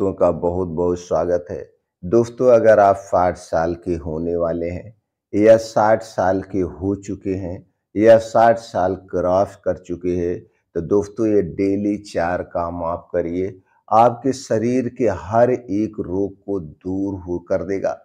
दोस्तों का बहुत बहुत स्वागत है। दोस्तों, अगर आप 60 साल के होने वाले हैं या 60 साल के हो चुके हैं या 60 साल क्रॉस कर चुके हैं, तो दोस्तों ये डेली 4 काम आप करिए, आपके शरीर के हर एक रोग को दूर हो कर देगा।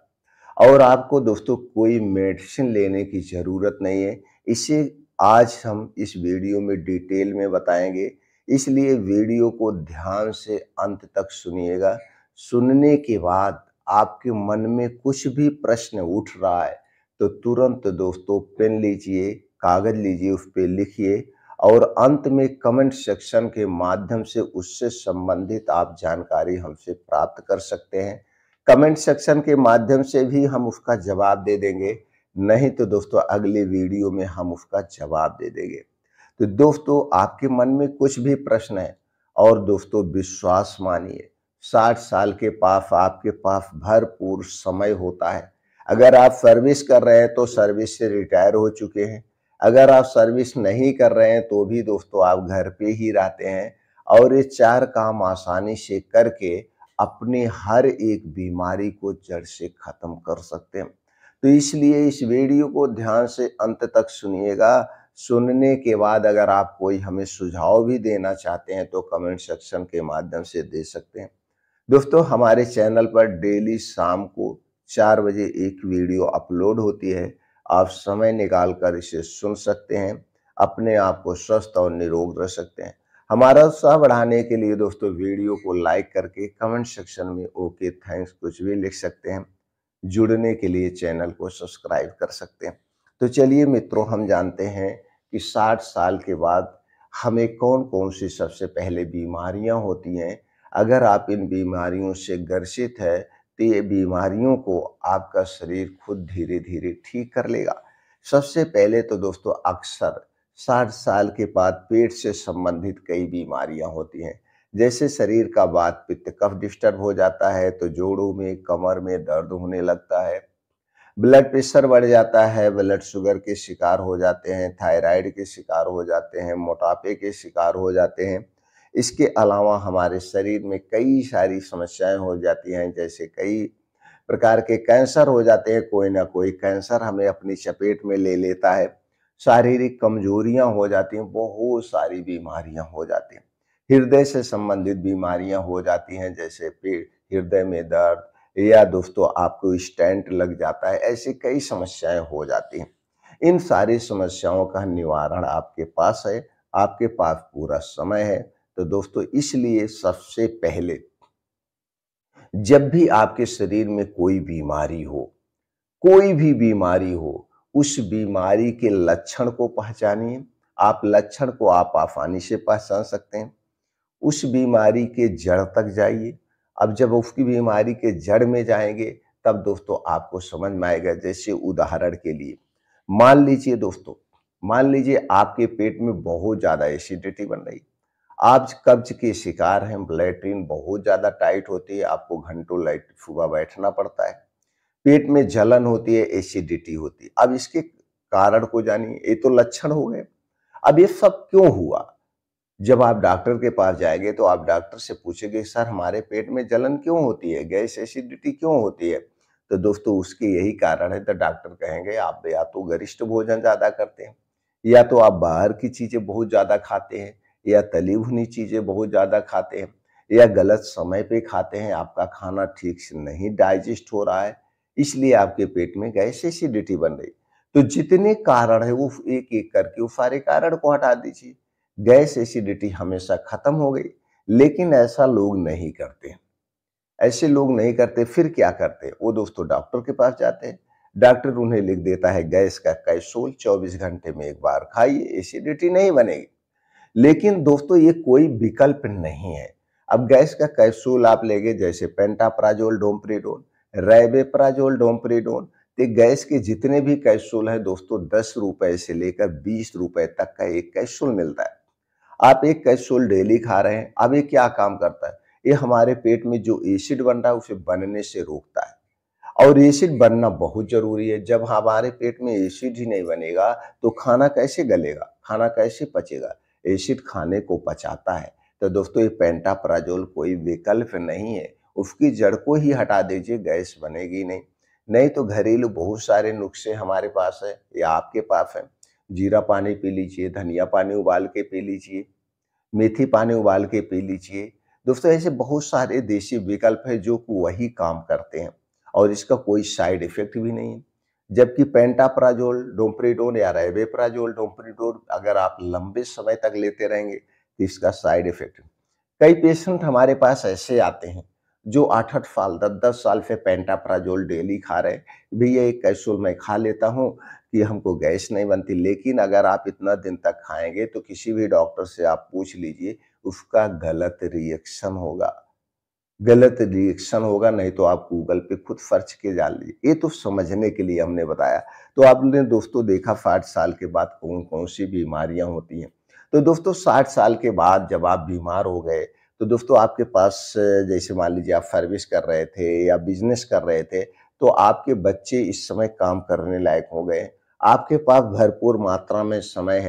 और आपको दोस्तों कोई मेडिसिन लेने की ज़रूरत नहीं है। इसे आज हम इस वीडियो में डिटेल में बताएंगे, इसलिए वीडियो को ध्यान से अंत तक सुनिएगा। सुनने के बाद आपके मन में कुछ भी प्रश्न उठ रहा है तो तुरंत दोस्तों पेन लीजिए, कागज़ लीजिए, उस पे लिखिए और अंत में कमेंट सेक्शन के माध्यम से उससे संबंधित आप जानकारी हमसे प्राप्त कर सकते हैं। कमेंट सेक्शन के माध्यम से भी हम उसका जवाब दे देंगे, नहीं तो दोस्तों अगले वीडियो में हम उसका जवाब दे देंगे। तो दोस्तों आपके मन में कुछ भी प्रश्न है और दोस्तों विश्वास मानिए, 60 साल के पास आपके पास भरपूर समय होता है। अगर आप सर्विस कर रहे हैं तो सर्विस से रिटायर हो चुके हैं, अगर आप सर्विस नहीं कर रहे हैं तो भी दोस्तों आप घर पे ही रहते हैं और ये 4 काम आसानी से करके अपनी हर एक बीमारी को जड़ से खत्म कर सकते हैं। तो इसलिए इस वीडियो को ध्यान से अंत तक सुनिएगा। सुनने के बाद अगर आप कोई हमें सुझाव भी देना चाहते हैं तो कमेंट सेक्शन के माध्यम से दे सकते हैं। दोस्तों हमारे चैनल पर डेली शाम को 4 बजे एक वीडियो अपलोड होती है। आप समय निकाल कर इसे सुन सकते हैं, अपने आप को स्वस्थ और निरोग रख सकते हैं। हमारा उत्साह बढ़ाने के लिए दोस्तों वीडियो को लाइक करके कमेंट सेक्शन में ओके थैंक्स कुछ भी लिख सकते हैं। जुड़ने के लिए चैनल को सब्सक्राइब कर सकते हैं। तो चलिए मित्रों, हम जानते हैं कि 60 साल के बाद हमें कौन-कौन सी सबसे पहले बीमारियां होती हैं। अगर आप इन बीमारियों से ग्रसित है तो ये बीमारियों को आपका शरीर खुद धीरे-धीरे ठीक कर लेगा। सबसे पहले तो दोस्तों अक्सर 60 साल के बाद पेट से संबंधित कई बीमारियां होती हैं। जैसे शरीर का वात पित्त कफ डिस्टर्ब हो जाता है तो जोड़ों में कमर में दर्द होने लगता है, ब्लड प्रेशर बढ़ जाता है, ब्लड शुगर के शिकार हो जाते हैं, थायराइड के शिकार हो जाते हैं, मोटापे के शिकार हो जाते हैं। इसके अलावा हमारे शरीर में कई सारी समस्याएं हो जाती हैं, जैसे कई प्रकार के कैंसर हो जाते हैं, कोई ना कोई कैंसर हमें अपनी चपेट में ले लेता है, शारीरिक कमजोरियां हो जाती हैं, बहुत सारी बीमारियां हो जाती हैं। हृदय से संबंधित बीमारियां हो जाती हैं, जैसे पेट हृदय में दर्द या दोस्तों आपको स्टेंट लग जाता है, ऐसी कई समस्याएं हो जाती हैं। इन सारी समस्याओं का निवारण आपके पास है, आपके पास पूरा समय है। तो दोस्तों इसलिए सबसे पहले जब भी आपके शरीर में कोई बीमारी हो, कोई भी बीमारी हो, उस बीमारी के लक्षण को पहचानिए। आप लक्षण को आप आसानी से पहचान सकते हैं। उस बीमारी के जड़ तक जाइए। अब जब उसकी बीमारी के जड़ में जाएंगे तब दोस्तों आपको समझ में आएगा। जैसे उदाहरण के लिए मान लीजिए दोस्तों, मान लीजिए आपके पेट में बहुत ज्यादा एसिडिटी बन रही, आप कब्ज के शिकार हैं, लैट्रिन बहुत ज्यादा टाइट होती है, आपको घंटों लाइट सुबह बैठना पड़ता है, पेट में जलन होती है, एसिडिटी होती है। अब इसके कारण को जानिए, ये तो लक्षण हो गए। अब ये सब क्यों हुआ? जब आप डॉक्टर के पास जाएंगे तो आप डॉक्टर से पूछेंगे, सर हमारे पेट में जलन क्यों होती है, गैस एसिडिटी क्यों होती है? तो दोस्तों उसके यही कारण है। तो डॉक्टर कहेंगे आप या तो गरिष्ठ भोजन ज्यादा करते हैं, या तो आप बाहर की चीजें बहुत ज्यादा खाते हैं, या तली भुनी चीजें बहुत ज्यादा खाते हैं, या गलत समय पे खाते हैं, आपका खाना ठीक से नहीं डाइजेस्ट हो रहा है, इसलिए आपके पेट में गैस एसिडिटी बन रही। तो जितने कारण है वो एक एक करके वो सारे कारण को हटा दीजिए, गैस एसिडिटी हमेशा खत्म हो गई। लेकिन ऐसा लोग नहीं करते, ऐसे लोग नहीं करते। फिर क्या करते? वो दोस्तों डॉक्टर के पास जाते हैं, डॉक्टर उन्हें लिख देता है गैस का कैप्सूल, 24 घंटे में एक बार खाइए, एसिडिटी नहीं बनेगी। लेकिन दोस्तों ये कोई विकल्प नहीं है। अब गैस का कैप्सूल आप लेंगे, जैसे पेंटाप्राजोल, डोमपेरिडोन, रेबेप्राजोल, डोमपेरिडोन, तो गैस के जितने भी कैप्सूल हैं दोस्तों 10 रुपए से लेकर 20 रुपए तक का एक कैप्सूल मिलता है। आप एक कैप्सूल डेली खा रहे हैं। अब ये क्या काम करता है? ये हमारे पेट में जो एसिड बन रहा है उसे बनने से रोकता है, और एसिड बनना बहुत जरूरी है। जब हमारे पेट में एसिड ही नहीं बनेगा तो खाना कैसे गलेगा, खाना कैसे पचेगा? एसिड खाने को पचाता है। तो दोस्तों ये पेंटाप्राजोल कोई विकल्प नहीं है, उसकी जड़ को ही हटा दीजिए, गैस बनेगी नहीं। नहीं तो घरेलू बहुत सारे नुस्खे हमारे पास है या आपके पास है। जीरा पानी पी लीजिए, धनिया पानी उबाल के पी लीजिए, मेथी पानी उबाल के पी लीजिए। दोस्तों ऐसे बहुत सारे देसी विकल्प है जो कि वही काम करते हैं और इसका कोई साइड इफेक्ट भी नहीं है। जबकि पेंटाप्राजोल, डोमपेरिडोन या रेबेप्राजोल, डोमपेरिडोन अगर आप लंबे समय तक लेते रहेंगे तो इसका साइड इफेक्ट। कई पेशेंट हमारे पास ऐसे आते हैं जो 8-8 साल 10-10 साल से पेंटाप्राजोल डेली खा रहे हैं। भैया एक कैप्सूल मैं खा लेता हूँ कि हमको गैस नहीं बनती। लेकिन अगर आप इतना दिन तक खाएंगे तो किसी भी डॉक्टर से आप पूछ लीजिए, उसका गलत रिएक्शन होगा। नहीं तो आप गूगल पे खुद सर्च के जान लीजिए। ये तो समझने के लिए हमने बताया। तो आपने दोस्तों देखा 60 साल के बाद कौन कौन सी बीमारियां होती हैं। तो दोस्तों 60 साल के बाद जब आप बीमार हो गए तो दोस्तों आपके पास जैसे मान लीजिए आप सर्विस कर रहे थे या बिजनेस कर रहे थे, तो आपके बच्चे इस समय काम करने लायक हो गए। आपके पास भरपूर मात्रा में समय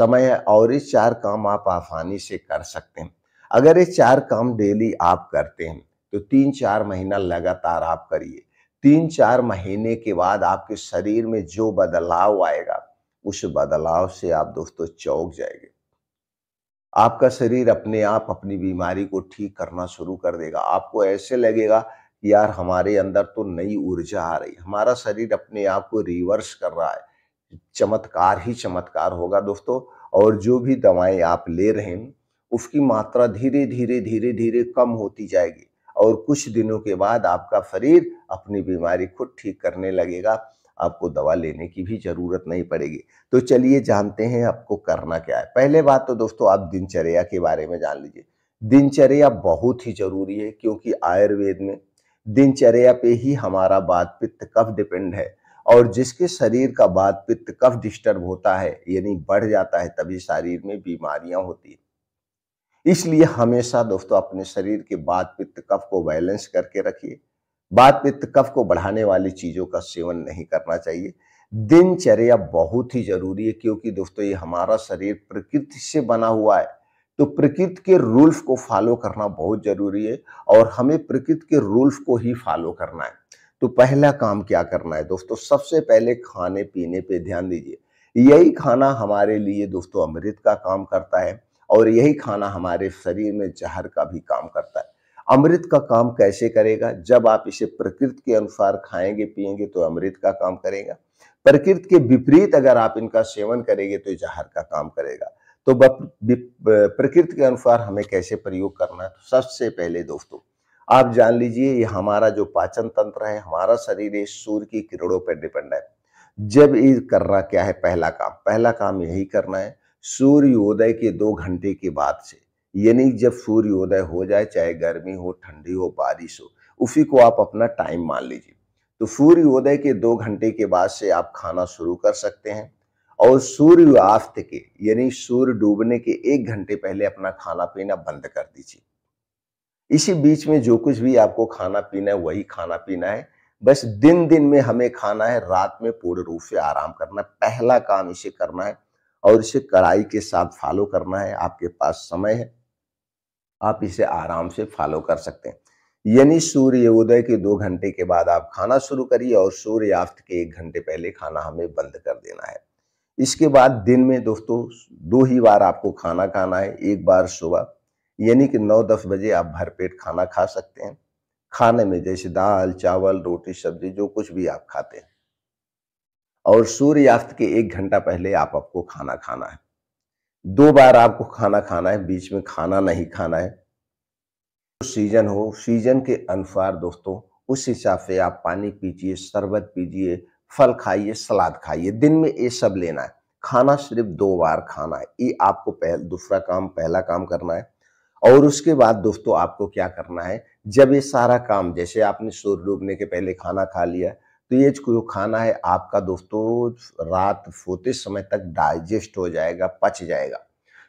है और ये 4 काम आप आसानी से कर सकते हैं। अगर ये 4 काम डेली आप करते हैं तो 3-4 महीना लगातार आप करिए। 3-4 महीने के बाद आपके शरीर में जो बदलाव आएगा, उस बदलाव से आप दोस्तों चौंक जाएंगे। आपका शरीर अपने आप अपनी बीमारी को ठीक करना शुरू कर देगा। आपको ऐसे लगेगा कि यार हमारे अंदर तो नई ऊर्जा आ रही है, हमारा शरीर अपने आप को रिवर्स कर रहा है। चमत्कार ही चमत्कार होगा दोस्तों। और जो भी दवाएं आप ले रहे हैं उसकी मात्रा धीरे धीरे धीरे धीरे कम होती जाएगी और कुछ दिनों के बाद आपका शरीर अपनी बीमारी खुद ठीक करने लगेगा। आपको दवा लेने की भी जरूरत नहीं पड़ेगी। तो चलिए जानते हैं आपको करना क्या है। पहले बात तो दोस्तों आप दिनचर्या के बारे में जान लीजिए। दिनचर्या बहुत ही जरूरी है क्योंकि आयुर्वेद में दिनचर्या पे ही हमारा वात पित्त कफ डिपेंड है। और जिसके शरीर का वात पित्त कफ डिस्टर्ब होता है यानी बढ़ जाता है, तभी शरीर में बीमारियां होती है। इसलिए हमेशा दोस्तों अपने शरीर के वात पित्त कफ को बैलेंस करके रखिए। वात पित्त कफ को बढ़ाने वाली चीजों का सेवन नहीं करना चाहिए। दिनचर्या बहुत ही जरूरी है क्योंकि दोस्तों ये हमारा शरीर प्रकृति से बना हुआ है। तो प्रकृति के रूल्स को फॉलो करना बहुत जरूरी है और हमें प्रकृति के रूल्स को ही फॉलो करना है। तो पहला काम क्या करना है दोस्तों, सबसे पहले खाने पीने पे ध्यान दीजिए। यही खाना हमारे लिए दोस्तों अमृत का काम करता है और यही खाना हमारे शरीर में जहर का भी काम करता है। अमृत का काम कैसे करेगा, जब आप इसे प्रकृति के अनुसार खाएंगे पिएंगे तो अमृत का काम करेगा। प्रकृति के विपरीत अगर आप इनका सेवन करेंगे तो जहर का काम करेगा। तो प्रकृति के अनुसार हमें कैसे प्रयोग करना है, तो सबसे पहले दोस्तों आप जान लीजिए ये हमारा जो पाचन तंत्र है, हमारा शरीर है, सूर्य की किरणों पर डिपेंड है। जब ये करना क्या है, पहला काम यही करना है सूर्योदय के 2 घंटे के बाद से। यानी जब सूर्योदय हो जाए, चाहे गर्मी हो, ठंडी हो, बारिश हो, उसी को आप अपना टाइम मान लीजिए। तो सूर्योदय के 2 घंटे के बाद से आप खाना शुरू कर सकते हैं और सूर्यास्त के यानी सूर्य डूबने के 1 घंटे पहले अपना खाना पीना बंद कर दीजिए। इसी बीच में जो कुछ भी आपको खाना पीना है वही खाना पीना है। बस दिन दिन में हमें खाना है, रात में पूर्ण रूप से आराम करना है। पहला काम इसे करना है और इसे कड़ाई के साथ फॉलो करना है। आपके पास समय है, आप इसे आराम से फॉलो कर सकते हैं। यानी सूर्योदय के 2 घंटे के बाद आप खाना शुरू करिए और सूर्यास्त के 1 घंटे पहले खाना हमें बंद कर देना है। इसके बाद दिन में दोस्तों 2 ही बार आपको खाना खाना है। एक बार सुबह यानी कि 9-10 बजे आप भरपेट खाना खा सकते हैं। खाने में जैसे दाल, चावल, रोटी, सब्जी जो कुछ भी आप खाते हैं। और सूर्यास्त के 1 घंटा पहले आपको खाना खाना है। 2 बार आपको खाना खाना है, बीच में खाना नहीं खाना है। सीजन हो, सीजन के अनुसार दोस्तों उस हिसाब से आप पानी पीजिए, शरबत पीजिए, फल खाइए, सलाद खाइए। दिन में ये सब लेना है। खाना सिर्फ 2 बार खाना है। ये आपको पहला काम करना है। और उसके बाद दोस्तों आपको क्या करना है, जब ये सारा काम जैसे आपने सूर्य डूबने के पहले खाना खा लिया, तो ये जो खाना है आपका दोस्तों रात सोते समय तक डाइजेस्ट हो जाएगा, पच जाएगा।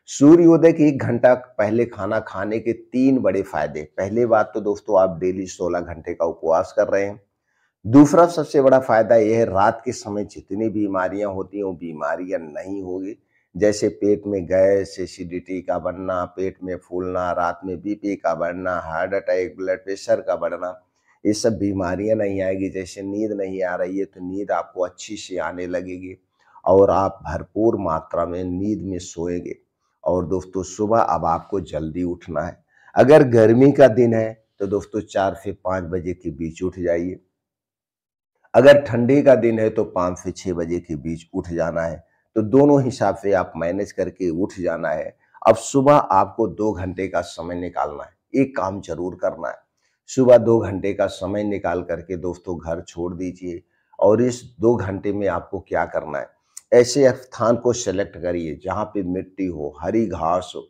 सूर्योदय के 1 घंटा पहले खाना खाने के 3 बड़े फायदे। पहली बात तो दोस्तों आप डेली 16 घंटे का उपवास कर रहे हैं। दूसरा सबसे बड़ा फायदा यह है रात के समय जितनी बीमारियां होती हैं वो बीमारियां नहीं होगी। जैसे पेट में गैस, एसिडिटी का बढ़ना, पेट में फूलना, रात में बीपी का बढ़ना, हार्ट अटैक, ब्लड प्रेशर का बढ़ना, ये सब बीमारियां नहीं आएगी। जैसे नींद नहीं आ रही है तो नींद आपको अच्छी से आने लगेगी और आप भरपूर मात्रा में नींद में सोएंगे। और दोस्तों सुबह अब आपको जल्दी उठना है। अगर गर्मी का दिन है तो दोस्तों 4 से 5 बजे के बीच उठ जाइए। अगर ठंडी का दिन है तो 5 से 6 बजे के बीच उठ जाना है। तो दोनों हिसाब से आप मैनेज करके उठ जाना है। अब सुबह आपको 2 घंटे का समय निकालना है। एक काम ज़रूर करना है। सुबह 2 घंटे का समय निकाल करके दोस्तों घर छोड़ दीजिए और इस 2 घंटे में आपको क्या करना है, ऐसे स्थान को सेलेक्ट करिए जहाँ पे मिट्टी हो, हरी घास हो,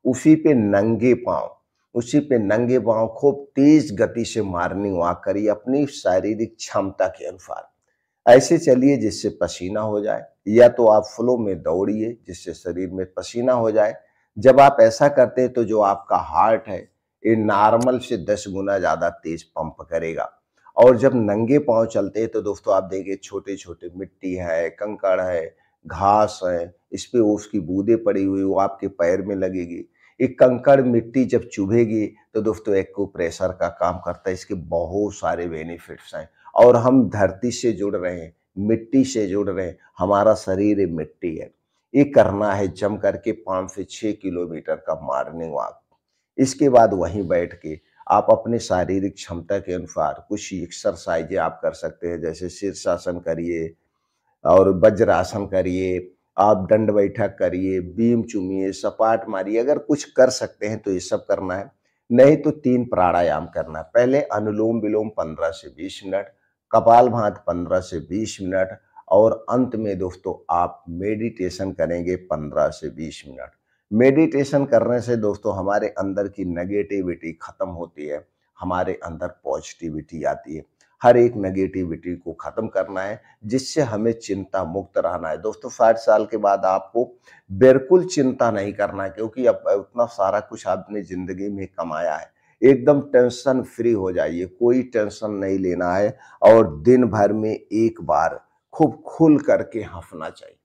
उसी पे नंगे पाँव उसी पे नंगे पाँव खूब तेज गति से मॉर्निंग वॉक करिए अपनी शारीरिक क्षमता के अनुसार। ऐसे चलिए जिससे पसीना हो जाए, या तो आप फ्लो में दौड़िए जिससे शरीर में पसीना हो जाए। जब आप ऐसा करते हैं तो जो आपका हार्ट है ये नॉर्मल से 10 गुना ज़्यादा तेज पंप करेगा। और जब नंगे पाँव चलते हैं तो दोस्तों आप देखिए छोटे-छोटे मिट्टी है, कंकड़ है, घास है, इस पे उसकी बूँदें पड़ी हुई वो आपके पैर में लगेगी। ये कंकड़ मिट्टी जब चुभेगी तो दोस्तों एक्यूप्रेशर का काम करता है। इसके बहुत सारे बेनिफिट्स हैं और हम धरती से जुड़ रहे हैं, मिट्टी से जुड़ रहे हैं, हमारा शरीर ये मिट्टी है। ये करना है जम करके 5 से 6 किलोमीटर का मॉर्निंग वॉक। इसके बाद वहीं बैठ के आप अपने शारीरिक क्षमता के अनुसार कुछ एक्सरसाइजें आप कर सकते हैं, जैसे शीर्षासन करिए और वज्रासन करिए, आप दंड बैठक करिए, बीम चूमिए, सपाट मारिए। अगर कुछ कर सकते हैं तो ये सब करना है, नहीं तो 3 प्राणायाम करना है। पहले अनुलोम-विलोम 15 से 20 मिनट, कपालभाति 15 से 20 मिनट और अंत में दोस्तों आप मेडिटेशन करेंगे 15 से 20 मिनट। मेडिटेशन करने से दोस्तों हमारे अंदर की नेगेटिविटी खत्म होती है, हमारे अंदर पॉजिटिविटी आती है। हर एक नेगेटिविटी को खत्म करना है जिससे हमें चिंता मुक्त रहना है। दोस्तों 60 साल के बाद आपको बिल्कुल चिंता नहीं करना है, क्योंकि अब उतना सारा कुछ आपने ज़िंदगी में कमाया है। एकदम टेंशन फ्री हो जाइए, कोई टेंशन नहीं लेना है और दिन भर में एक बार खूब खुल करके हँसना चाहिए।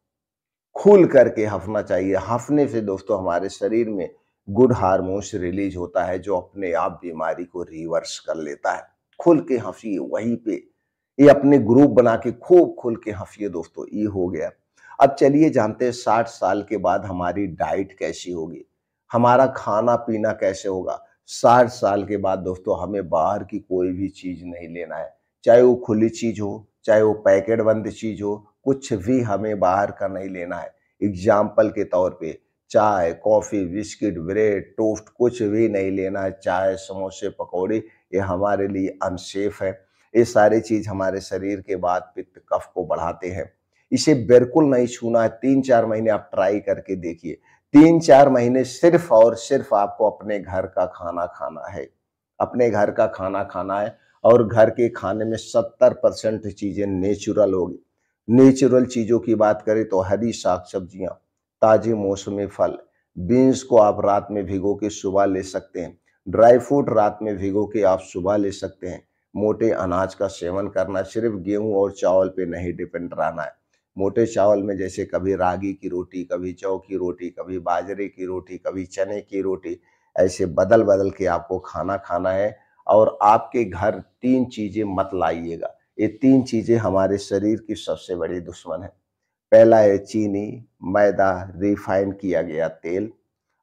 खुल करके हँसना चाहिए। हँसने से दोस्तों हमारे शरीर में गुड हार्मोन्स रिलीज़ होता है जो अपने आप बीमारी को रिवर्स कर लेता है। खुल के हँसिए वहीं पे। ये अपने ग्रुप बना के खूब खुल के हँसिए दोस्तों, ये हो गया। अब चलिए जानते हैं 60 साल के बाद हमारी डाइट कैसी होगी, हमारा खाना-पीना कैसे होगा। 60 साल के बाद दोस्तों हमें बाहर की कोई भी चीज़ नहीं लेना है, चाहे वो खुली चीज़ हो, चाहे वो पैकेट बंद चीज़ हो, कुछ भी हमें बाहर का नहीं लेना है। एग्ज़ाम्पल के तौर पे चाय, कॉफ़ी, बिस्किट, ब्रेड, टोस्ट कुछ भी नहीं लेना है। चाय, समोसे, पकौड़े ये हमारे लिए अनसेफ है। ये सारी चीज़ हमारे शरीर के वात, पित्त, कफ को बढ़ाते हैं। इसे बिल्कुल नहीं छूना है। 3-4 महीने आप ट्राई करके देखिए। 3-4 महीने सिर्फ़ और सिर्फ़ आपको अपने घर का खाना खाना है। अपने घर का खाना खाना है और घर के खाने में 70% चीज़ें नेचुरल होगी। नेचुरल चीज़ों की बात करें तो हरी साग-सब्जियाँ, ताज़े मौसमी फल, बीन्स को आप रात में भिगो के सुबह ले सकते हैं। ड्राई फ्रूट रात में भिगो के आप सुबह ले सकते हैं। मोटे अनाज का सेवन करना, सिर्फ गेहूँ और चावल पे नहीं डिपेंड रहना है। मोटे चावल में जैसे कभी रागी की रोटी, कभी जौ की रोटी, कभी बाजरे की रोटी, कभी चने की रोटी, ऐसे बदल-बदल के आपको खाना खाना है। और आपके घर 3 चीज़ें मत लाइएगा। ये 3 चीज़ें हमारे शरीर की सबसे बड़ी दुश्मन है। पहला है चीनी, मैदा, रिफाइन किया गया तेल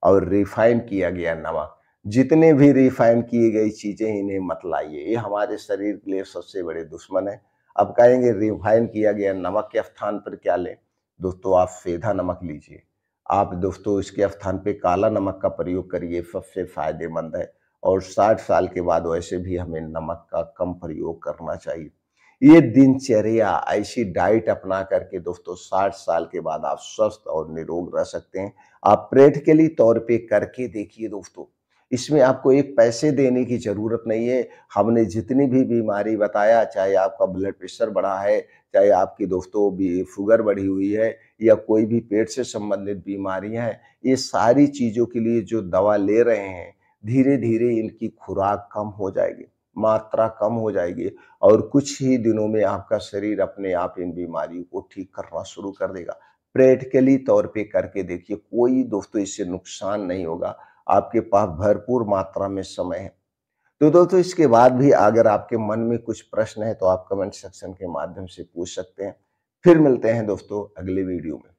और रिफाइन किया गया नमक। जितने भी रिफाइन की गई चीज़ें इन्हें मत लाइए, ये हमारे शरीर के लिए सबसे बड़े दुश्मन है। अब कहेंगे रिफाइन किया गया नमक के स्थान पर क्या लें? दोस्तों आप सेंधा नमक लीजिए। आप दोस्तों इसके स्थान पे काला नमक का प्रयोग करिए, सबसे फ़ायदेमंद है। और 60 साल के बाद वैसे भी हमें नमक का कम प्रयोग करना चाहिए। ये दिनचर्या ऐसी डाइट अपना करके दोस्तों 60 साल के बाद आप स्वस्थ और निरोग रह सकते हैं। आप प्रैक्टिकली तौर पे करके देखिए दोस्तों। इसमें आपको एक पैसे देने की ज़रूरत नहीं है। हमने जितनी भी बीमारी बताया, चाहे आपका ब्लड प्रेशर बढ़ा है, चाहे आपकी दोस्तों भी शुगर बढ़ी हुई है या कोई भी पेट से संबंधित बीमारियाँ हैं, ये सारी चीज़ों के लिए जो दवा ले रहे हैं, धीरे-धीरे इनकी खुराक कम हो जाएगी, मात्रा कम हो जाएगी और कुछ ही दिनों में आपका शरीर अपने आप इन बीमारियों को ठीक करना शुरू कर देगा। प्रैक्टिकली तौर पे करके देखिए, कोई दोस्तों इससे नुकसान नहीं होगा। आपके पास भरपूर मात्रा में समय है। तो दोस्तों इसके बाद भी अगर आपके मन में कुछ प्रश्न है तो आप कमेंट सेक्शन के माध्यम से पूछ सकते हैं। फिर मिलते हैं दोस्तों अगले वीडियो में।